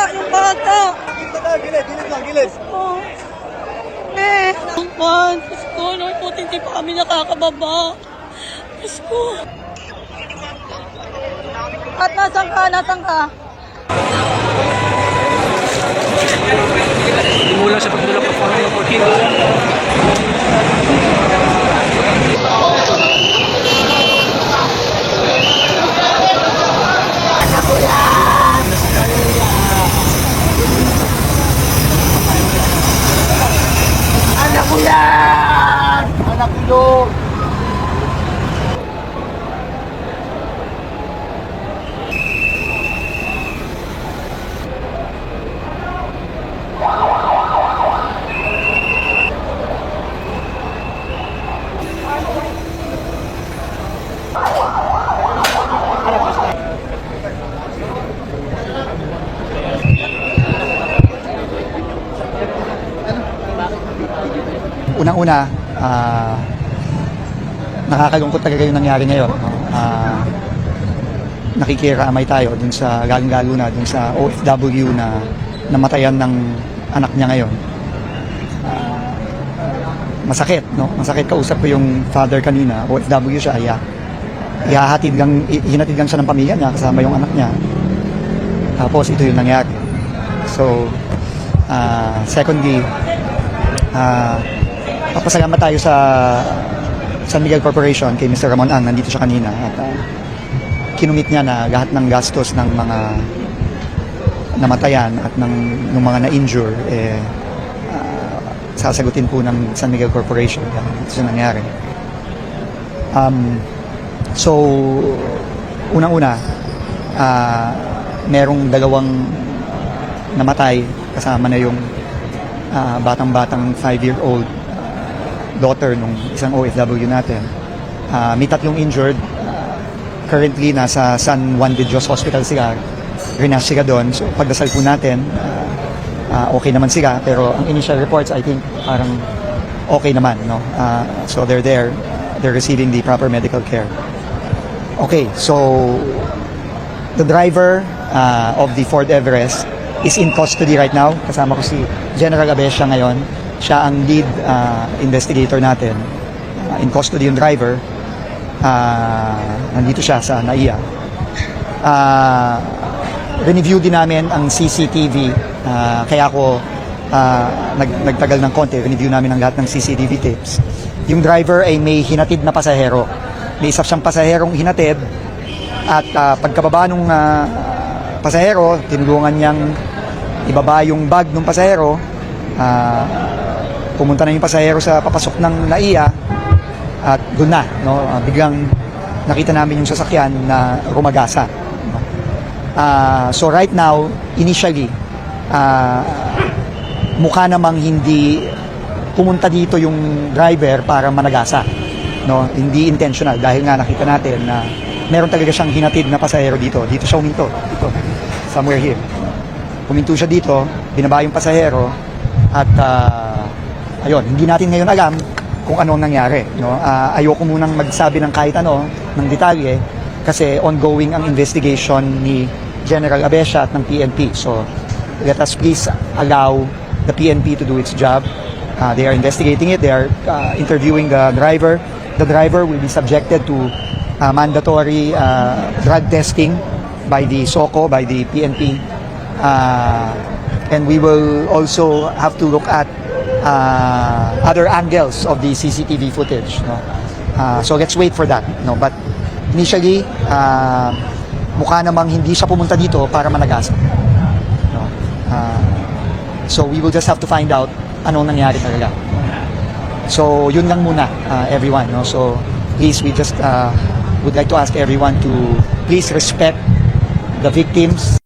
Yung bata. Gilid lang, gilid. Oh. Ang pan. Diyos ko, Lord, buti hindi pa kami nakakababa. Diyos ko. At nasan ka? Nasan ka? Mula sa pagtulak ng Panginoon ng King. Anak ko yan! Anak ko yun! Unang-una, nakakalungkot talaga yung nangyari ngayon. No? Nakikiramay tayo dun sa galing-lalo na dun sa OFW na namatayan ng anak niya ngayon. Masakit, no? Masakit. Kausap ko yung father kanina, OFW siya, hinatid lang siya ng pamilya niya kasama yung anak niya. Tapos ito yung nangyari. So, secondly, papasalamat tayo sa San Miguel Corporation kay Mr. Ramon Ang, nandito siya kanina at kinumit niya na lahat ng gastos ng mga namatayan at ng mga na-injure sasagutin po ng San Miguel Corporation. Ito yung nangyari. So, unang-una, merong dalawang namatay kasama na yung batang-batang 5-year-old daughter nung isang OFW natin. May tatlong injured. Currently, nasa San Juan de Dios Hospital sila. Rinas sila doon. So, pagdasal po natin, okay naman sila. Pero ang initial reports, I think, parang okay naman. No? So, they're there. They're receiving the proper medical care. Okay, so the driver of the Ford Everest is in custody right now. Kasama ko si General Abesha ngayon. Siya ang lead investigator natin. In custody yung driver. Nandito siya sa NAIA. Review din namin ang CCTV. Kaya ako nagtagal ng konti. Review namin ang lahat ng CCTV tapes. Yung driver ay may hinatid na pasahero. May isa siyang pasaherong hinatid. At pagkababa nung pasahero, tinulungan niyang ibaba yung bag ng pasahero. Pumunta na yung pasahero sa papasok ng NAIA at doon na, no? Biglang nakita namin yung sasakyan na rumagasa. No? So right now, initially, mukha namang hindi pumunta dito yung driver para managasa. No? Hindi intentional dahil nga nakita natin na meron talaga siyang hinatid na pasahero dito. Dito siya huminto. Dito. Somewhere here. Huminto siya dito, binaba yung pasahero at ayun, hindi natin ngayon alam kung anong nangyari. No? Ayoko munang magsabi ng kahit ano, ng detalye kasi ongoing ang investigation ni General Abesha at ng PNP. So let us please allow the PNP to do its job. They are investigating it. They are interviewing the driver. The driver will be subjected to mandatory drug testing by the SOCO, by the PNP. And we will also have to look at other angles of the CCTV footage. No? So let's wait for that. No? But initially, mukha namang hindi siya pumunta dito para managasa. No? So we will just have to find out anong nangyari talaga. So yun lang muna, everyone. No? So please, we just would like to ask everyone to please respect the victims.